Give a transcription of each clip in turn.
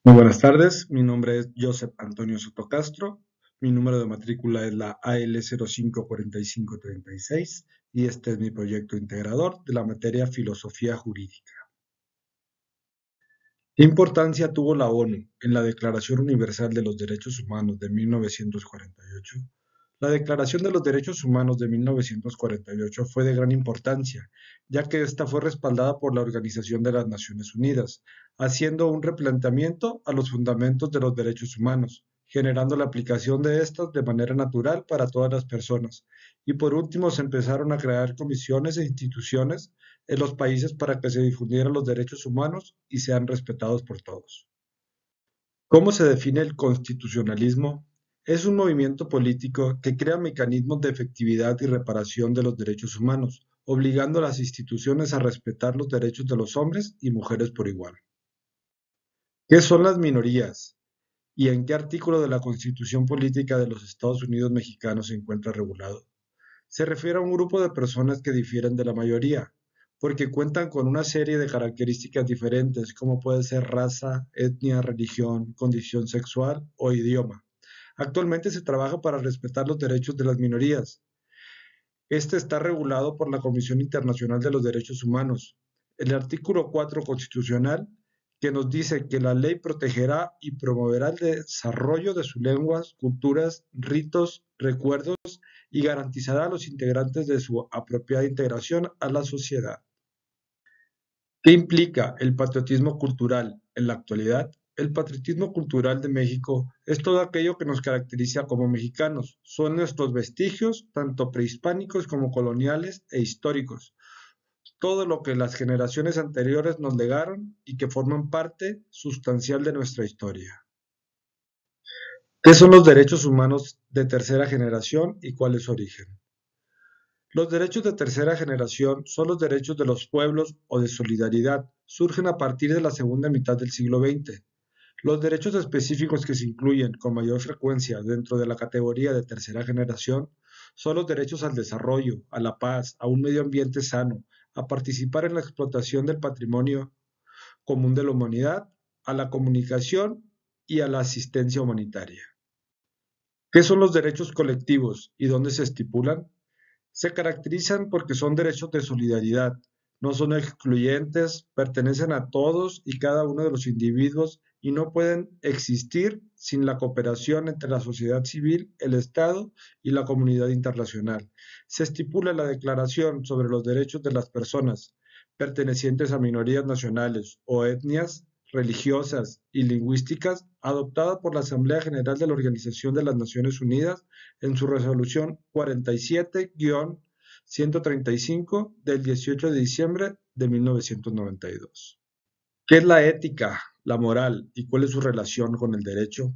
Muy buenas tardes, mi nombre es Joseph Antonio Soto Castro, mi número de matrícula es la AL 054536 y este es mi proyecto integrador de la materia Filosofía Jurídica. ¿Qué importancia tuvo la ONU en la Declaración Universal de los Derechos Humanos de 1948? La Declaración de los Derechos Humanos de 1948 fue de gran importancia, ya que esta fue respaldada por la Organización de las Naciones Unidas, haciendo un replanteamiento a los fundamentos de los derechos humanos, generando la aplicación de estos de manera natural para todas las personas. Y por último, se empezaron a crear comisiones e instituciones en los países para que se difundieran los derechos humanos y sean respetados por todos. ¿Cómo se define el constitucionalismo? Es un movimiento político que crea mecanismos de efectividad y reparación de los derechos humanos, obligando a las instituciones a respetar los derechos de los hombres y mujeres por igual. ¿Qué son las minorías? ¿Y en qué artículo de la Constitución Política de los Estados Unidos Mexicanos se encuentra regulado? Se refiere a un grupo de personas que difieren de la mayoría, porque cuentan con una serie de características diferentes, como puede ser raza, etnia, religión, condición sexual o idioma. Actualmente se trabaja para respetar los derechos de las minorías. Este está regulado por la Comisión Internacional de los Derechos Humanos. El artículo 4 constitucional que nos dice que la ley protegerá y promoverá el desarrollo de sus lenguas, culturas, ritos, recuerdos y garantizará a los integrantes de su apropiada integración a la sociedad. ¿Qué implica el patriotismo cultural en la actualidad? El patriotismo cultural de México es todo aquello que nos caracteriza como mexicanos. Son nuestros vestigios, tanto prehispánicos como coloniales e históricos. Todo lo que las generaciones anteriores nos legaron y que forman parte sustancial de nuestra historia. ¿Qué son los derechos humanos de tercera generación y cuál es su origen? Los derechos de tercera generación son los derechos de los pueblos o de solidaridad. Surgen a partir de la segunda mitad del siglo XX. Los derechos específicos que se incluyen con mayor frecuencia dentro de la categoría de tercera generación son los derechos al desarrollo, a la paz, a un medio ambiente sano, a participar en la explotación del patrimonio común de la humanidad, a la comunicación y a la asistencia humanitaria. ¿Qué son los derechos colectivos y dónde se estipulan? Se caracterizan porque son derechos de solidaridad, no son excluyentes, pertenecen a todos y cada uno de los individuos y no pueden existir sin la cooperación entre la sociedad civil, el Estado y la comunidad internacional. Se estipula en la Declaración sobre los Derechos de las Personas pertenecientes a minorías nacionales o etnias religiosas y lingüísticas, adoptada por la Asamblea General de la Organización de las Naciones Unidas en su resolución 47-135 del 18 de diciembre de 1992. ¿Qué es la ética, la moral y cuál es su relación con el derecho?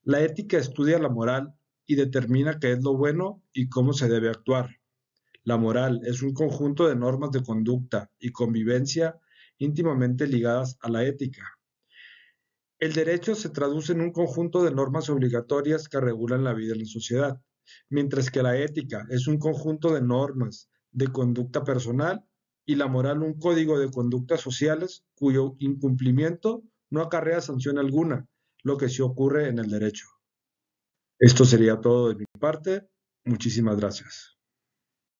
La ética estudia la moral y determina qué es lo bueno y cómo se debe actuar. La moral es un conjunto de normas de conducta y convivencia íntimamente ligadas a la ética. El derecho se traduce en un conjunto de normas obligatorias que regulan la vida en la sociedad, mientras que la ética es un conjunto de normas de conducta personal y la moral un código de conductas sociales cuyo incumplimiento no acarrea sanción alguna, lo que sí ocurre en el derecho. Esto sería todo de mi parte. Muchísimas gracias.